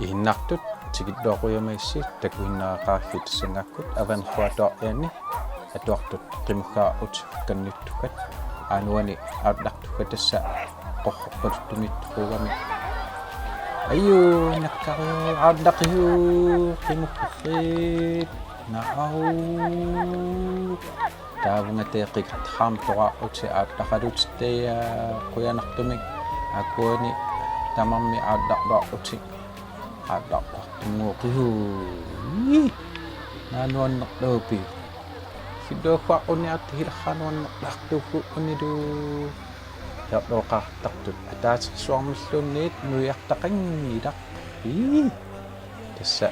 Ihinnartut tikiddoquyamaissi takuinnaaqaaggit sangakkut avanquatooriani atuartut qimuggaarut kannuttukat aanuani autlartukat tassa qorroqqaluttumittuqugami ayyu nakkariu autlaqiu qimuggiit na'au taavungateeqik haamtoqaarruti aatlaqalutitteya quyanartumik akuani tamarmi aatlaqlaarruti aatlaqlartunguuqiu naanuannerluupi hidduaqquaruniarti hilarranuannerlartuukku unilu yaqlooqaartartut ataatisuarmillunniit nuiartaqanngilaq tassa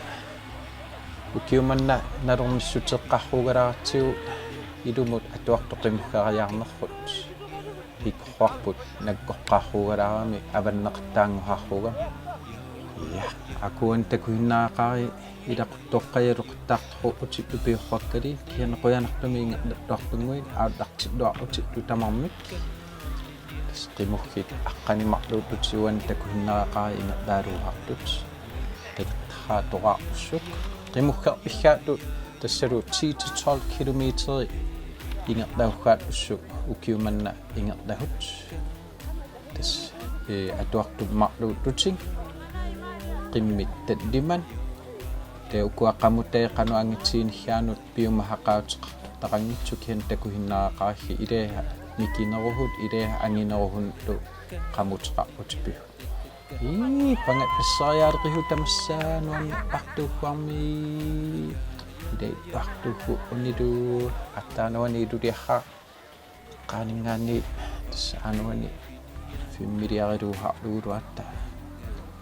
ukiumanna nalormissutеққарругалаартигу илумут атуартоқимуккариарнеррут икқорпут наккоққарругалаарами аваннеқартаангухарругам я акуан такуиннаақари илақуттоққаялоқаттаартору утиппипиорраккали кианеқуянартуми ингерлартунгуи ааллартиллуарути тутамармик стимуххит аққанимарлууттутсуан такуиннаақари ингерлаалуухартут таттраатоқарпуссук qimuggerpiggaattu tassalu 10-12 kilometeri ingerlaugaat ussuk ukiumanna ingerlahut tas atuartummarluuttuting qimmit talliman te ukuaqamutteeqanu angitsinihianut piumahaqautiqartaqangitsuk hian takuhinnaaqaaggi ileha mikineruhut ileha angineruhuntu qamuteqarputipi pangat pissariaaleqihu tamassanuan partuuqarmi idai partuuqu unilu attaanuani iluliarra qaaningaanni tassaanuani fimmiliariluuharluuluatta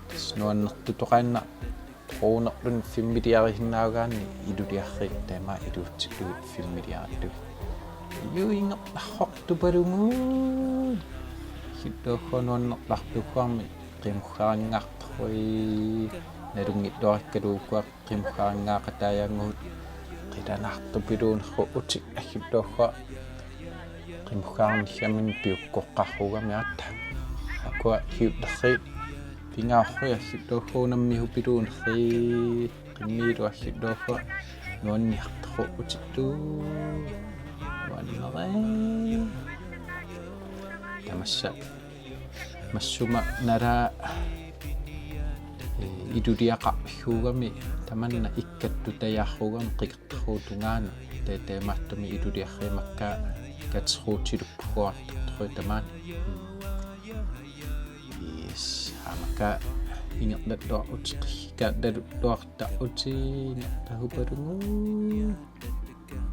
tasnuannertutoqaanna tronerlun fimmiliarihinnaagaanni iluliarri taama iluutsillu fimmiliarillu yuingerlarrortupalungu hidduaqqunuannerlartuuqarmi qimuggarangaartorui nalungittuarikkaluukkuaq qimuggarangaaqataayanguut qilanartupiluunerru uti aggiluagga qimuggaarnillamin piukkoqqarrugami aatta akua hiutlerriit pingaarruya aggiluagguunammihu piluunerri qimmiilu aggiluagga nuanniartorru utittu nuannere tamassa massuma nara iduliaqarpigguugami tamanna ikkattutayaarrugam qiqerruutungaana teemattumi iduliarrimakka katsruutiluppuguartartoi tamaani yes amakka ingerlalluarutiqikkaattaluttuartarruti tahupalungu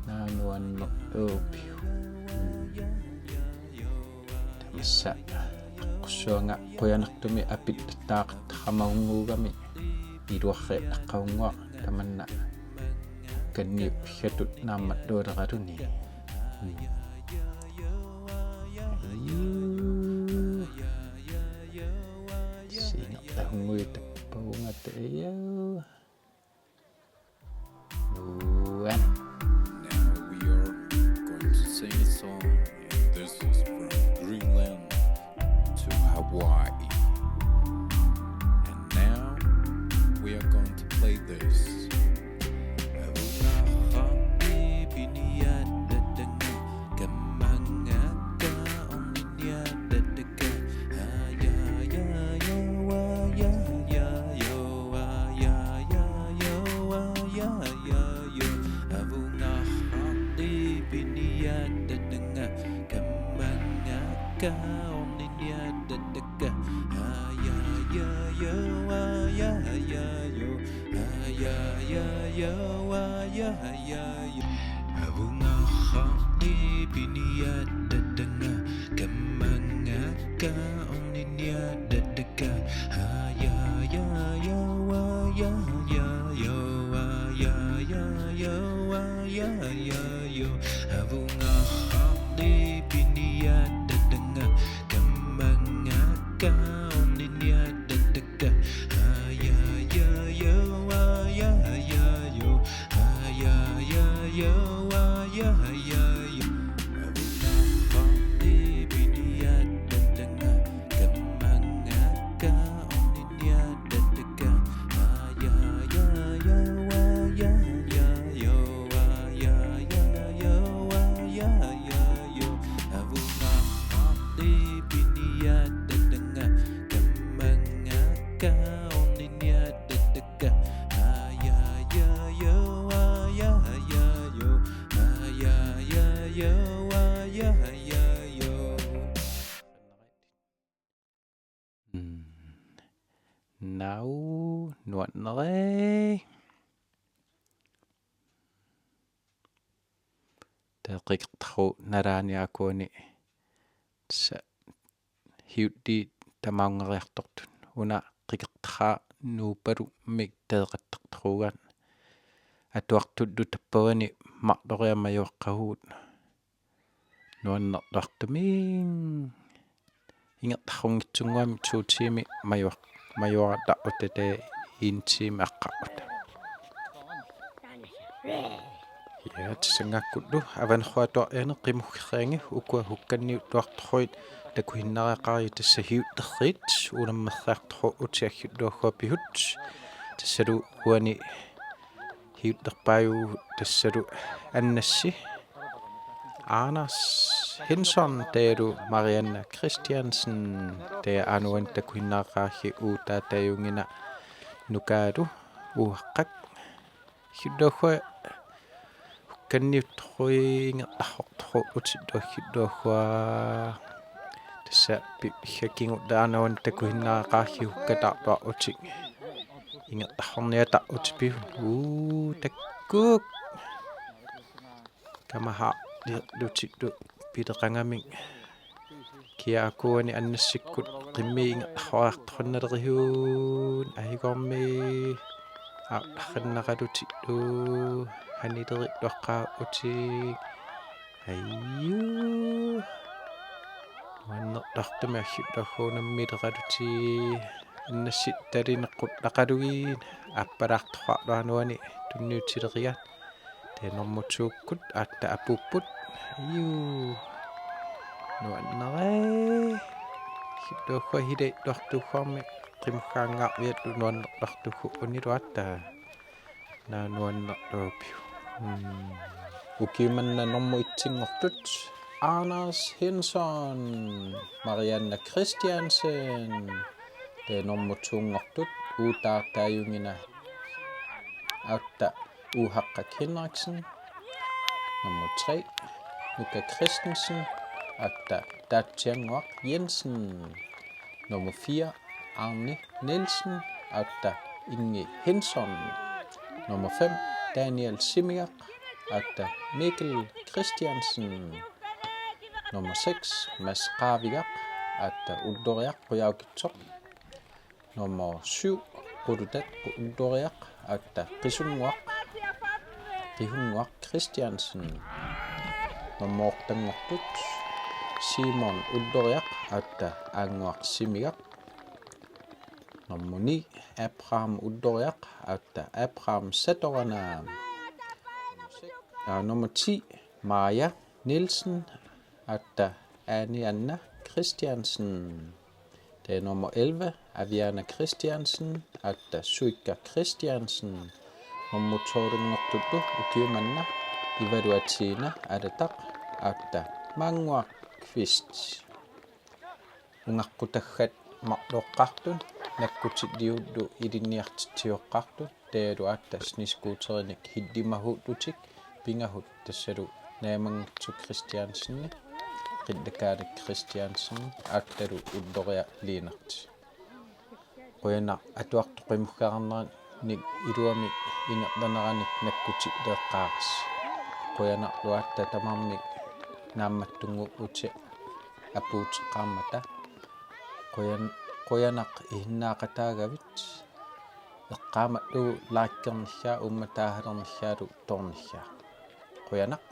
naanuannerluupiu tamassa qussuanga quyanartumi apit taaqattaqamaunguugami iluarri aqqaungua tamanna kanniup hiatut naammatluuleraluni singertahungui tappaungateya nuan. Now we are going to sing a song, and this is from Greenland to Hawaii. And now we are going to play this. nuannere taqiqtarru nalaaniakuuni sa hiutti tamaungeriartortut una qiqertara nuupalu mik teeqattaqtaruugaan atuartullu tappagani maqloriamajuaqqaguut nuannerluartumiin ingertarrungitsunguami tuutiimi majuarataqutata iintiimi aqqaqquta yaatissangaakkutlu avanerruatuariane qimuggireangi ukua hukkanniut tuartorruit takuhinnariaqari tassa hiutterrit ulammerraartorru utiaggiutluagguapihut tassalu uani hiutterpaaju tassalu annassi Anders Hinsson taalu Marianne Christiansen taa anuan takuhinnariaqargi uutaatayungina nukaalu uhaqqak hiutluagua hukkanniuttorruingertarrortorru utitluaggiutluagua tassa pippiggakkingut aanawan takuhinnariaqargi hukkatarluarutik ingertarrorniatarrutipigun takkuk kamaha lutitlu pileqangamik kiaakuani annassikkut qimmi ingertarruartornalerihuun ahigormi aqannaqalutitlu hanileriluaqqaa utik ayyu nuannerlartumi aggiutluagguunammileqaluti annassit talineqqut laqalugiin appalaartorluanuani tunniutileriat tenormutuukkut aatta apupput ayyu nuannere hiutluagua hileitluartuuguarmi qimuggaangaarviatlu nuannerlartugu uniluatta nuannerluupiu ukimanna normu itsingortut Anders Hinsson Marianne Christiansen tenormutuungortut uutaartaajungina autta Uhaqqak Henriksen nummer 3 Nuka Christensen atta Tatjanguaq Jensen nummer 4 Arne Nielsen atta Inge Hinsson nummer 5 Daniel Simiak atta Mikkel Christiansen nummer 6 Mads Raviak atta Uldoriaq Qujaukitsoq nummer 7 Rudutat Uldoriaq atta Qisunguaq Christiansen nummer 8 Simon Uldoriaq atta Anguaq Simiak nummer 9 Abraham Uldoriaq atta Abraham Satorana nummer 10 Maja Nielsen atta Anna Christiansen det er nummer 11 Aviana Christiansen atta Suikka Christiansen nummer 12 ukiumanna Ivaluatina adataq atta Manguaq Kvist ungaqqutaggat maqluoqqartun nakkutitliullu ilinniartitsioqqartu taalu atta sniskuuterinik hiddimahuutlutik pingahut tassalu naamangitsu Christiansenni qillakaanik Christiansen attalu ulloria liinerti qoyana atuartoqimuggaarnera nik iluami ingerlaneranik nakkutitleeqqaaras qoyanarluatta tamarmi naammattungu uti apuuteqqaarmata qoyanaq ihinnaaqataagavit eqqaamatlu laakkernigaa ummataahalerniggaalu tornigaa qoyanaq